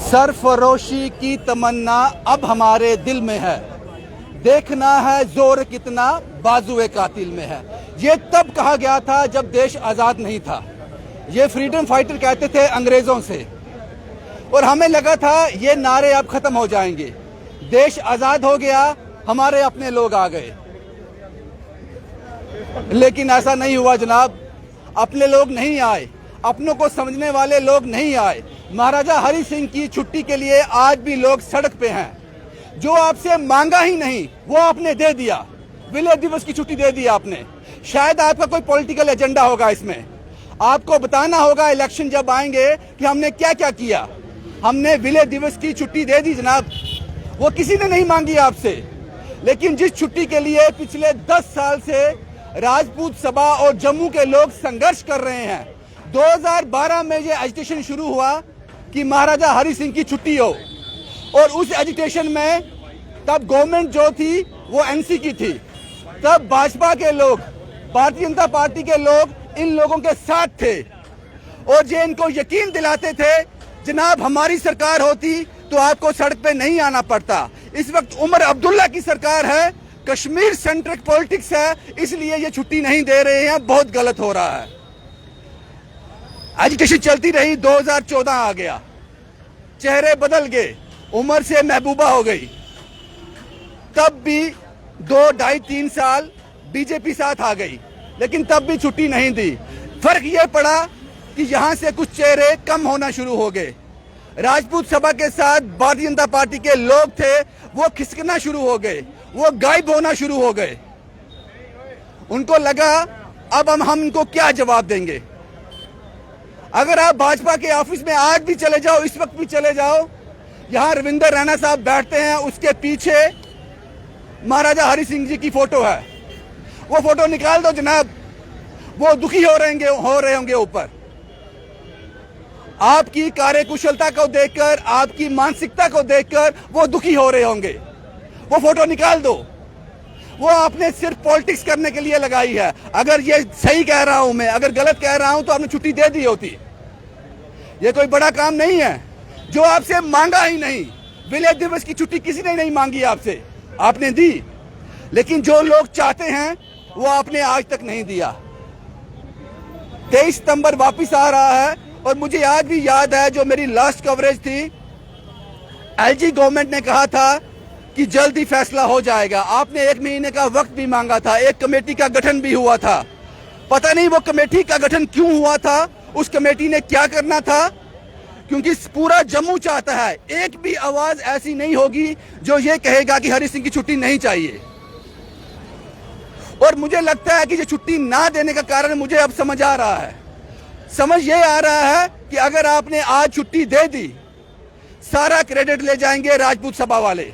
सरफरोशी की तमन्ना अब हमारे दिल में है, देखना है जोर कितना बाजुए कातिल में है। ये तब कहा गया था जब देश आज़ाद नहीं था। ये फ्रीडम फाइटर कहते थे अंग्रेज़ों से, और हमें लगा था ये नारे अब ख़त्म हो जाएंगे। देश आज़ाद हो गया, हमारे अपने लोग आ गए, लेकिन ऐसा नहीं हुआ जनाब। अपने लोग नहीं आए, अपनों को समझने वाले लोग नहीं आए। महाराजा हरि सिंह की छुट्टी के लिए आज भी लोग सड़क पे हैं। जो आपसे मांगा ही नहीं वो आपने दे दिया। विलय दिवस की छुट्टी दे दी आपने। शायद आपका कोई पॉलिटिकल एजेंडा होगा इसमें। आपको बताना होगा इलेक्शन जब आएंगे कि हमने क्या क्या किया। हमने विलय दिवस की छुट्टी दे दी जनाब, वो किसी ने नहीं मांगी आपसे। लेकिन जिस छुट्टी के लिए पिछले 10 साल से राजपूत सभा और जम्मू के लोग संघर्ष कर रहे हैं, 2012 में ये एजिटेशन शुरू हुआ कि महाराजा हरि सिंह की छुट्टी हो, और उस एजिटेशन में तब गवर्नमेंट जो थी वो एनसी की थी। तब भाजपा के लोग, भारतीय जनता पार्टी के लोग इन लोगों के साथ थे, और ये इनको यकीन दिलाते थे जनाब हमारी सरकार होती तो आपको सड़क पे नहीं आना पड़ता। इस वक्त उमर अब्दुल्ला की सरकार है, कश्मीर सेंट्रिक पॉलिटिक्स है, इसलिए ये छुट्टी नहीं दे रहे हैं। बहुत गलत हो रहा है। एजिटेशन चलती रही, 2014 आ गया, चेहरे बदल गए, उमर से महबूबा हो गई। तब भी 2, 2.5, 3 साल बीजेपी साथ आ गई, लेकिन तब भी छुट्टी नहीं दी। फर्क ये पड़ा कि यहां से कुछ चेहरे कम होना शुरू हो गए। राजपूत सभा के साथ भारतीय जनता पार्टी के लोग थे, वो खिसकना शुरू हो गए, वो गायब होना शुरू हो गए। उनको लगा अब हम इनको क्या जवाब देंगे। अगर आप भाजपा के ऑफिस में आज भी चले जाओ, इस वक्त भी चले जाओ, यहां रविंदर रैना साहब बैठते हैं, उसके पीछे महाराजा हरि सिंह जी की फोटो है। वो फोटो निकाल दो जनाब, वो दुखी हो रहे होंगे ऊपर। आपकी कार्यकुशलता को देखकर, आपकी मानसिकता को देखकर वो दुखी हो रहे होंगे। वो फोटो निकाल दो। वो आपने सिर्फ पॉलिटिक्स करने के लिए लगाई है। अगर ये सही कह रहा हूं मैं, अगर गलत कह रहा हूं तो आपने छुट्टी दे दी होती। ये कोई बड़ा काम नहीं है जो आपसे मांगा ही नहीं। विलय दिवस की छुट्टी किसी ने नहीं मांगी आपसे, आपने दी। लेकिन जो लोग चाहते हैं वो आपने आज तक नहीं दिया। 23 सितंबर वापिस आ रहा है, और मुझे आज भी याद है जो मेरी लास्ट कवरेज थी, एलजी गवर्नमेंट ने कहा था कि जल्द ही फैसला हो जाएगा। आपने 1 महीने का वक्त भी मांगा था, एक कमेटी का गठन भी हुआ था। पता नहीं वो कमेटी का गठन क्यों हुआ था, उस कमेटी ने क्या करना था, क्योंकि पूरा जम्मू चाहता है। एक भी आवाज ऐसी नहीं होगी जो ये कहेगा कि हरि सिंह की छुट्टी नहीं चाहिए। और मुझे लगता है कि ये छुट्टी ना देने का कारण मुझे अब समझ आ रहा है। समझ ये आ रहा है कि अगर आपने आज छुट्टी दे दी, सारा क्रेडिट ले जाएंगे राजपूत सभा वाले।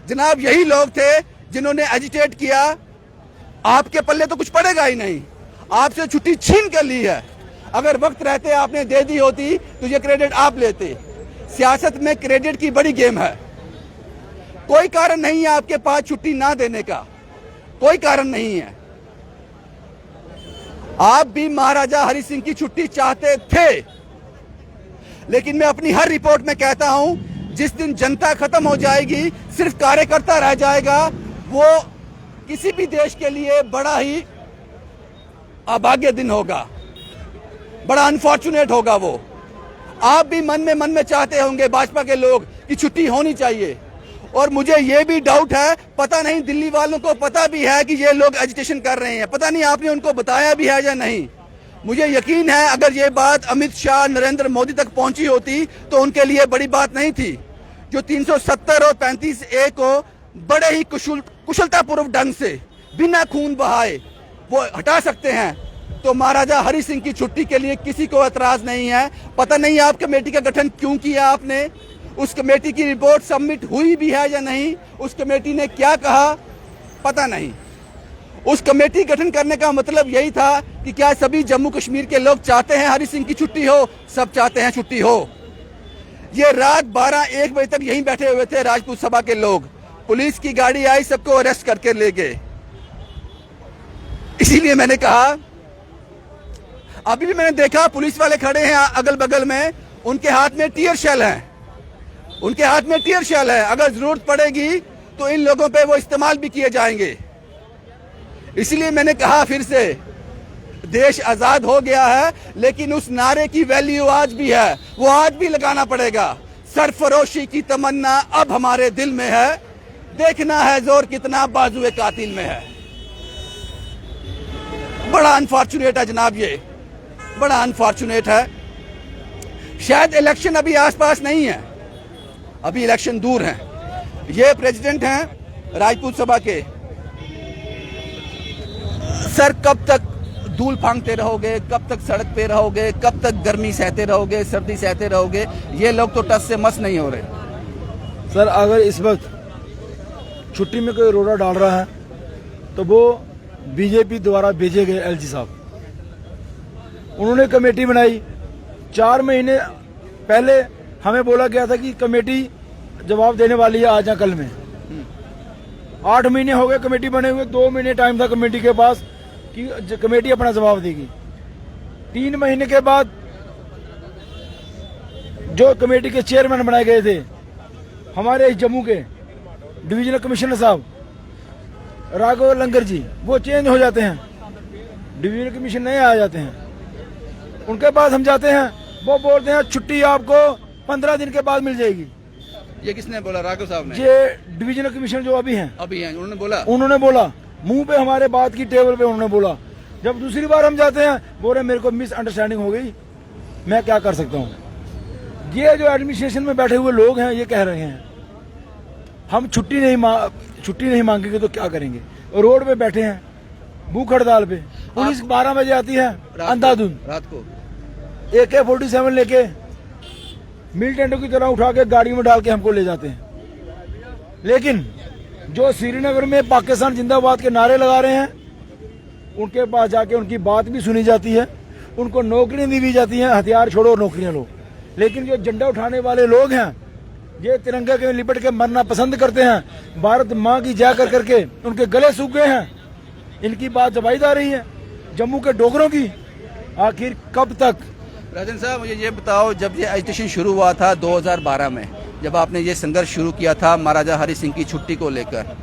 जनाब यही लोग थे जिन्होंने एजिटेट किया। आपके पल्ले तो कुछ पड़ेगा ही नहीं, आपसे छुट्टी छीन कर ली है। अगर वक्त रहते आपने दे दी होती तो ये क्रेडिट आप लेते। सियासत में क्रेडिट की बड़ी गेम है। कोई कारण नहीं है आपके पास छुट्टी ना देने का, कोई कारण नहीं है। आप भी महाराजा हरि सिंह की छुट्टी चाहते थे, लेकिन मैं अपनी हर रिपोर्ट में कहता हूं, जिस दिन जनता खत्म हो जाएगी, सिर्फ कार्यकर्ता रह जाएगा, वो किसी भी देश के लिए बड़ा ही अभाग्य दिन होगा, बड़ा अनफॉर्चुनेट होगा वो। आप भी मन में चाहते होंगे भाजपा के लोग कि छुट्टी होनी चाहिए। और मुझे ये भी डाउट है, पता नहीं दिल्ली वालों को पता भी है कि ये लोग एजिटेशन कर रहे हैं, पता नहीं आपने उनको बताया भी है या नहीं। मुझे यकीन है अगर ये बात अमित शाह, नरेंद्र मोदी तक पहुंची होती तो उनके लिए बड़ी बात नहीं थी। जो 370 और 35A को बड़े ही कुशलतापूर्वक ढंग से बिना खून बहाए वो हटा सकते हैं, तो महाराजा हरि सिंह की छुट्टी के लिए किसी को एतराज नहीं है। पता नहीं आप कमेटी का गठन क्यों किया आपने, उस कमेटी की रिपोर्ट सबमिट हुई भी है या नहीं, उस कमेटी ने क्या कहा पता नहीं। उस कमेटी गठन करने का मतलब यही था कि क्या सभी जम्मू कश्मीर के लोग चाहते हैं हरि सिंह की छुट्टी हो? सब चाहते हैं छुट्टी हो। ये रात 12-1 बजे तक यहीं बैठे हुए थे राजपूत सभा के लोग। पुलिस की गाड़ी आई, सबको अरेस्ट करके ले गए। इसीलिए मैंने कहा, अभी भी मैंने देखा पुलिस वाले खड़े हैं अगल बगल में, उनके हाथ में टीयर शेल हैं। उनके हाथ में टीयर शेल है, अगर जरूरत पड़ेगी तो इन लोगों पे वो इस्तेमाल भी किए जाएंगे। इसलिए मैंने कहा फिर से, देश आजाद हो गया है, लेकिन उस नारे की वैल्यू आज भी है, वो आज भी लगाना पड़ेगा। सरफरोशी की तमन्ना अब हमारे दिल में है, देखना है जोर कितना बाजुए कातिल में है। बड़ा अनफॉर्चुनेट है जनाब, ये बड़ा अनफॉर्चुनेट है। शायद इलेक्शन अभी आसपास नहीं है, अभी इलेक्शन दूर है। ये प्रेसिडेंट हैं राजपूत सभा के। सर, कब तक धूल फांगते रहोगे, कब तक सड़क पे रहोगे, कब तक गर्मी सहते रहोगे, सर्दी सहते रहोगे? ये लोग तो टस से मस नहीं हो रहे। सर, अगर इस वक्त छुट्टी में कोई रोड़ा डाल रहा है तो वो बीजेपी द्वारा भेजे गए एलजी साहब। उन्होंने कमेटी बनाई, 4 महीने पहले हमें बोला गया था कि कमेटी जवाब देने वाली है आज या कल में। 8 महीने हो गए कमेटी बने हुए, 2 महीने टाइम था कमेटी के पास कि कमेटी अपना जवाब देगी। 3 महीने के बाद जो कमेटी के चेयरमैन बनाए गए थे हमारे जम्मू के डिविजनल कमिश्नर साहब राघव लंगर जी, वो चेंज हो जाते हैं, डिविजनल कमिश्नर नए आ जाते हैं। उनके पास हम जाते हैं, वो बोलते हैं छुट्टी आपको 15 दिन के बाद मिल जाएगी। ये किसने बोला? राघव साहब ने? ये डिविजनल कमिश्नर जो अभी हैं उन्होंने बोला मुंह पे हमारे बात की टेबल पे उन्होंने बोला। जब दूसरी बार हम जाते हैं, बोल रहे मेरे को मिसअंडरस्टैंडिंग हो गई, मैं क्या कर सकता हूँ। ये जो एडमिनिस्ट्रेशन में बैठे हुए लोग हैं ये कह रहे हैं हम छुट्टी नहीं मांगेंगे तो क्या करेंगे। रोड पे बैठे हैं भूख हड़ताल पे, पुलिस 12 बजे आती है अंधाधुंध रात को AK-47 लेके मिलिटेंटों की तरह उठा के गाड़ी में डाल के हमको ले जाते हैं। लेकिन जो श्रीनगर में पाकिस्तान जिंदाबाद के नारे लगा रहे हैं उनके पास जाके उनकी बात भी सुनी जाती है, उनको नौकरियां दी जाती हैं, हथियार छोड़ो नौकरियां लो। लेकिन जो झंडा उठाने वाले लोग हैं ये तिरंगे के लिपट के मरना पसंद करते हैं, भारत माँ की जय कर करके उनके गले सूख गए हैं, इनकी बात दबाई जा रही है जम्मू के डोगरों की। आखिर कब तक? राजन साहब, मुझे ये बताओ, जब ये एजिटेशन शुरू हुआ था 2012 में, जब आपने ये संघर्ष शुरू किया था महाराजा हरि सिंह की छुट्टी को लेकर,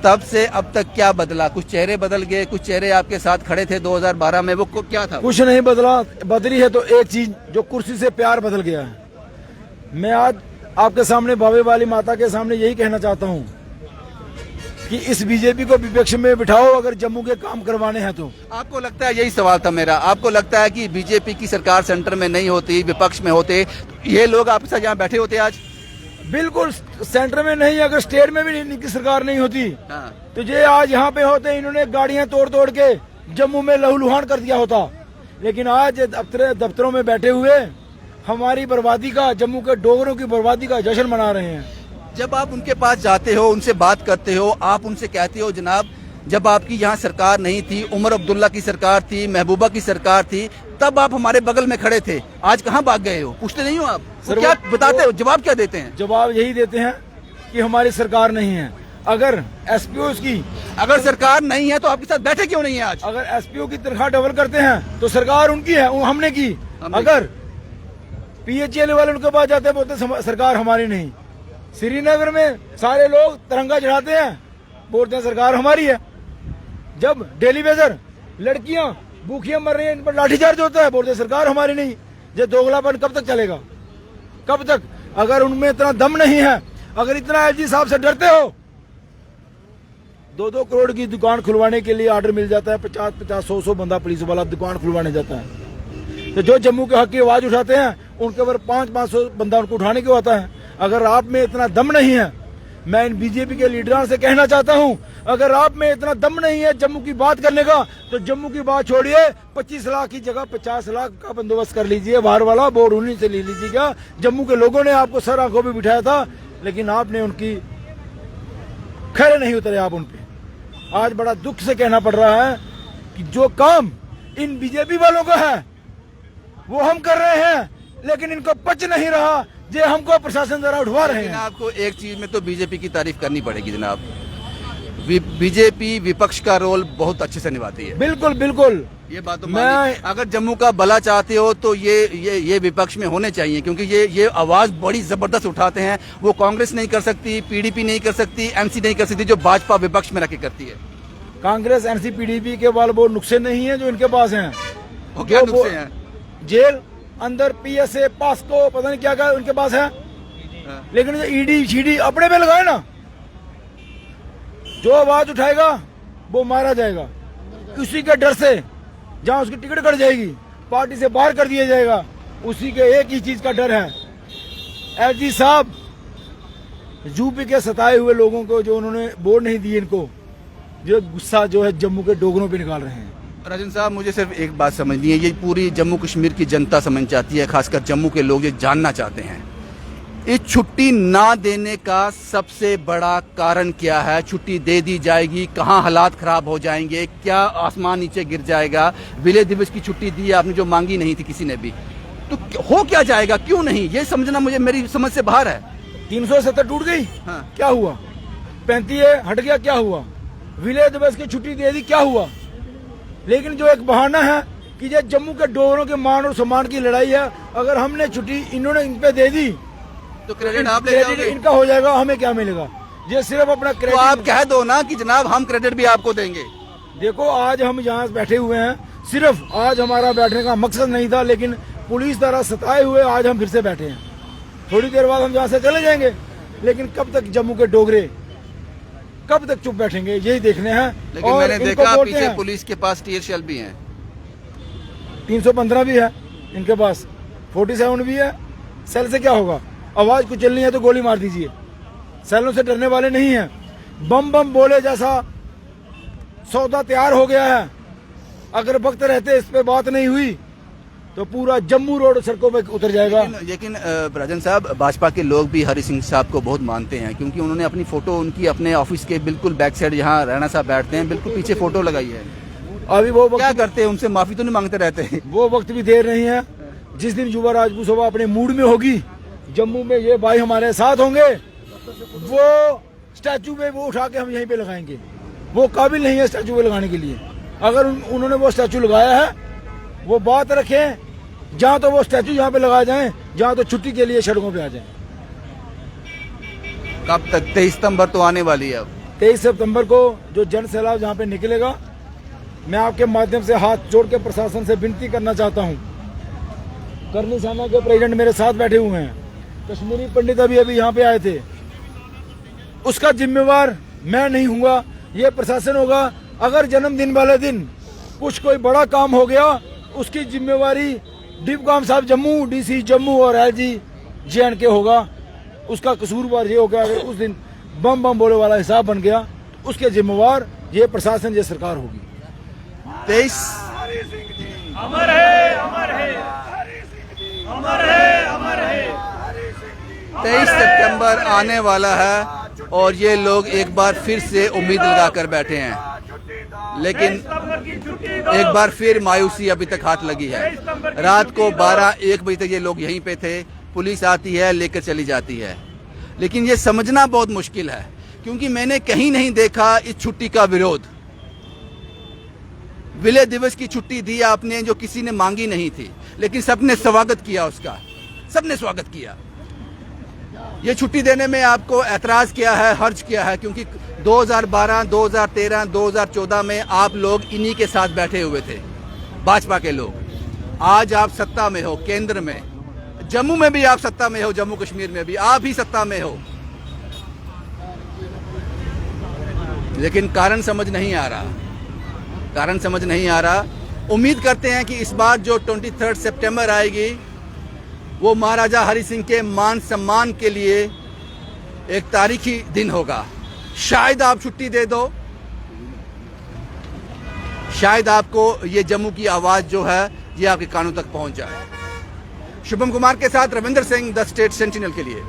तब से अब तक क्या बदला? कुछ चेहरे बदल गए, कुछ चेहरे आपके साथ खड़े थे 2012 में, वो क्या था? कुछ नहीं बदला। बदली है तो एक चीज, जो कुर्सी से प्यार बदल गया है। मैं आज आपके सामने बाबे वाली माता के सामने यही कहना चाहता हूँ कि इस बीजेपी को विपक्ष में बिठाओ अगर जम्मू के काम करवाने हैं तो। आपको लगता है, यही सवाल था मेरा, आपको लगता है कि बीजेपी की सरकार सेंटर में नहीं होती, विपक्ष में होते, ये लोग आपके साथ यहाँ बैठे होते आज? बिल्कुल, सेंटर में नहीं, अगर स्टेट में भी इनकी सरकार नहीं होती हाँ। तो ये आज यहाँ पे होते। इन्होंने गाड़ियां तोड़ तोड़ के जम्मू में लहूलुहान कर दिया होता। लेकिन आज दफ्तरों में बैठे हुए हमारी बर्बादी का, जम्मू के डोगरों की बर्बादी का जश्न मना रहे हैं। जब आप उनके पास जाते हो, उनसे बात करते हो, आप उनसे कहते हो जनाब जब आपकी यहाँ सरकार नहीं थी, उमर अब्दुल्ला की सरकार थी, महबूबा की सरकार थी, तब आप हमारे बगल में खड़े थे, आज कहाँ भाग गए हो? पूछते नहीं हो आप? सर, क्या बताते हो, जवाब क्या देते हैं? जवाब यही देते हैं कि हमारी सरकार नहीं है। अगर एसपीओ की अगर सरकार नहीं है तो आपके साथ बैठे क्यों नहीं है आज? अगर एसपीओ की तनख्वाह डबल करते हैं तो सरकार उनकी है, हमने की। अगर PHL वाले उनके पास जाते हैं, बोलते सरकार हमारी नहीं। श्रीनगर में सारे लोग तिरंगा चढ़ाते हैं, बोलते हैं सरकार हमारी है। जब डेली बेजर लड़कियां भूखियां मर रही हैं, इन पर लाठीचार्ज होता है, बोलते हैं सरकार हमारी नहीं। ये दोगलापन कब तक चलेगा? कब तक? अगर उनमें इतना दम नहीं है, अगर इतना एलजी साहब से डरते हो, 2-2 करोड़ की दुकान खुलवाने के लिए ऑर्डर मिल जाता है, 50-50, 100-100 बंदा पुलिस वाला दुकान खुलवाने जाता है। तो जो जम्मू के हक की आवाज उठाते हैं उनके ऊपर 500-500 बंदा उनको उठाने को आता है। अगर आप में इतना दम नहीं है, मैं इन बीजेपी के लीडरों से कहना चाहता हूं, अगर आप में इतना दम नहीं है जम्मू की बात करने का, तो जम्मू की बात छोड़िए, 25 लाख की जगह 50 लाख का बंदोबस्त कर लीजिए, बाहर वाला बोर्ड उन्हीं से ले लीजिएगा। जम्मू के लोगों ने आपको सर आंखों पे बिठाया था, लेकिन आपने उनकी खैर नहीं उतरे आप उन पे। आज बड़ा दुख से कहना पड़ रहा है कि जो काम इन बीजेपी वालों का है वो हम कर रहे हैं, लेकिन इनको पच नहीं रहा, जे हमको प्रशासन द्वारा उठवा रहे हैं। आपको एक चीज में तो बीजेपी की तारीफ करनी पड़ेगी जनाब, बीजेपी विपक्ष का रोल बहुत अच्छे से निभाती है। बिल्कुल बिल्कुल, ये बात तो मैं अगर जम्मू का भला चाहते हो तो ये विपक्ष में होने चाहिए, क्योंकि ये आवाज बड़ी जबरदस्त उठाते हैं। वो कांग्रेस नहीं कर सकती, पीडीपी नहीं कर सकती, एमसी नहीं कर सकती, जो भाजपा विपक्ष में रखे करती है। कांग्रेस एनसी पीडीपी के वाले वो नुस्खे नहीं है जो इनके पास हैं। वो क्या नुस्खे हैं? जेल अंदर पीएसए पास्को पता नहीं क्या क्या उनके पास है। लेकिन जो ईडी शीडी अपने पे लगाए ना, जो आवाज उठाएगा वो मारा जाएगा। उसी के डर से जहां उसकी टिकट कट जाएगी, पार्टी से बाहर कर दिया जाएगा, उसी के एक ही चीज का डर है। एलजी साहब यूपी के सताए हुए लोगों को जो उन्होंने वोट नहीं दिए, इनको जो गुस्सा जो है जम्मू के डोगरों पे निकाल रहे हैं। राजन साहब, मुझे सिर्फ एक बात समझनी है, ये पूरी जम्मू कश्मीर की जनता समझ चाहती है, खासकर जम्मू के लोग ये जानना चाहते हैं, इस छुट्टी ना देने का सबसे बड़ा कारण क्या है? छुट्टी दे दी जाएगी, कहां हालात खराब हो जाएंगे, क्या आसमान नीचे गिर जाएगा? विलय दिवस की छुट्टी दी आपने जो मांगी नहीं थी किसी ने भी, तो हो क्या जाएगा, क्यों नहीं, ये समझना मुझे मेरी समझ से बाहर है। 370 टूट गई, हाँ। क्या हुआ? 35 हट गया, क्या हुआ? विलय दिवस की छुट्टी दे दी, क्या हुआ? लेकिन जो एक बहाना है कि ये जम्मू के डोगरों के मान और सम्मान की लड़ाई है, अगर हमने छुट्टी इन्होंने इन पे दे दी तो क्रेडिट आप ले जाओगे? इनका हो जाएगा, हमें क्या मिलेगा? ये सिर्फ अपना तो क्रेडिट। आप कह दो ना कि जनाब हम क्रेडिट भी आपको देंगे। देखो आज हम यहाँ बैठे हुए हैं, सिर्फ आज हमारा बैठने का मकसद नहीं था, लेकिन पुलिस द्वारा सताए हुए आज हम फिर से बैठे हैं। थोड़ी देर बाद हम यहाँ से चले जाएंगे, लेकिन कब तक जम्मू के डोगरे कब तक चुप बैठेंगे, यही देखने हैं। लेकिन मैंने देखा पीछे पुलिस के पास टीयर शेल भी हैं, 315 भी है इनके पास, 47 भी है। सेल से क्या होगा? आवाज कुछ चलनी है तो गोली मार दीजिए, सेलों से डरने वाले नहीं है। बम बम बोले जैसा सौदा तैयार हो गया है, अगर वक्त रहते इस पे बात नहीं हुई तो पूरा जम्मू रोड सड़कों पे उतर जाएगा। लेकिन राजन साहब, भाजपा के लोग भी हरि सिंह साहब को बहुत मानते हैं, क्योंकि उन्होंने अपनी फोटो उनकी अपने ऑफिस के बिल्कुल बैक साइड जहां राणा साहब बैठते हैं बिल्कुल पीछे फोटो लगाई है। अभी वो क्या करते हैं, उनसे माफी तो नहीं मांगते रहते हैं? वो वक्त भी देर नहीं है। जिस दिन युवा राजपूत सभा अपने मूड में होगी, जम्मू में ये भाई हमारे साथ होंगे, वो स्टैचू में वो उठा के हम यहीं पे लगाएंगे। वो काबिल नहीं है स्टैचू पे लगाने के लिए। अगर उन्होंने वो स्टैचू लगाया है, वो बात रखें, जहां तो वो स्टैचू यहाँ पे लगाए जाएं, जहां तो छुट्टी के लिए सड़कों पे आ जाएं। कब तक? 23 सितंबर तो आने वाली है। अब 23 सितंबर को जो जन सैलाब जहाँ पे निकलेगा, मैं आपके माध्यम से हाथ जोड़ के प्रशासन से विनती करना चाहता हूँ। करनी सेना के प्रेसिडेंट मेरे साथ बैठे हुए हैं, कश्मीरी पंडित अभी यहाँ पे आए थे। उसका जिम्मेवार मैं नहीं हुआ, ये प्रशासन होगा। अगर जन्मदिन वाले दिन कुछ कोई बड़ा काम हो गया, उसकी जिम्मेवारी डिपकाम साहब जम्मू, डीसी जम्मू और एलजी JNK होगा। उसका कसूरवार ये होगा, अगर उस दिन बम बम बोले वाला हिसाब बन गया, तो उसके जिम्मेवार ये प्रशासन, ये सरकार होगी। 23 अमर है, अमर है, अमर है, अमर है। 23 सितंबर आने वाला है और ये लोग एक बार फिर से उम्मीद लगाकर बैठे हैं, लेकिन एक बार फिर मायूसी अभी तक हाथ लगी है। रात को 12-1 बजे तक ये लोग यहीं पे थे, पुलिस आती है लेकर चली जाती है। लेकिन ये समझना बहुत मुश्किल है, क्योंकि मैंने कहीं नहीं देखा इस छुट्टी का विरोध। विलय दिवस की छुट्टी दी आपने जो किसी ने मांगी नहीं थी, लेकिन सबने स्वागत किया, उसका सबने स्वागत किया। ये छुट्टी देने में आपको ऐतराज किया है, हर्ज किया है, क्योंकि 2012, 2013, 2014 में आप लोग इन्हीं के साथ बैठे हुए थे, भाजपा के लोग। आज आप सत्ता में हो, केंद्र में, जम्मू में भी आप सत्ता में हो, जम्मू कश्मीर में भी आप ही सत्ता में हो, लेकिन कारण समझ नहीं आ रहा, कारण समझ नहीं आ रहा। उम्मीद करते हैं कि इस बार जो 23 सितंबर आएगी, वो महाराजा हरि सिंह के मान सम्मान के लिए एक तारीखी दिन होगा। शायद आप छुट्टी दे दो, शायद आपको ये जम्मू की आवाज जो है ये आपके कानों तक पहुंच जाए। शुभम कुमार के साथ Ravindra Singh, the state sentinel के लिए।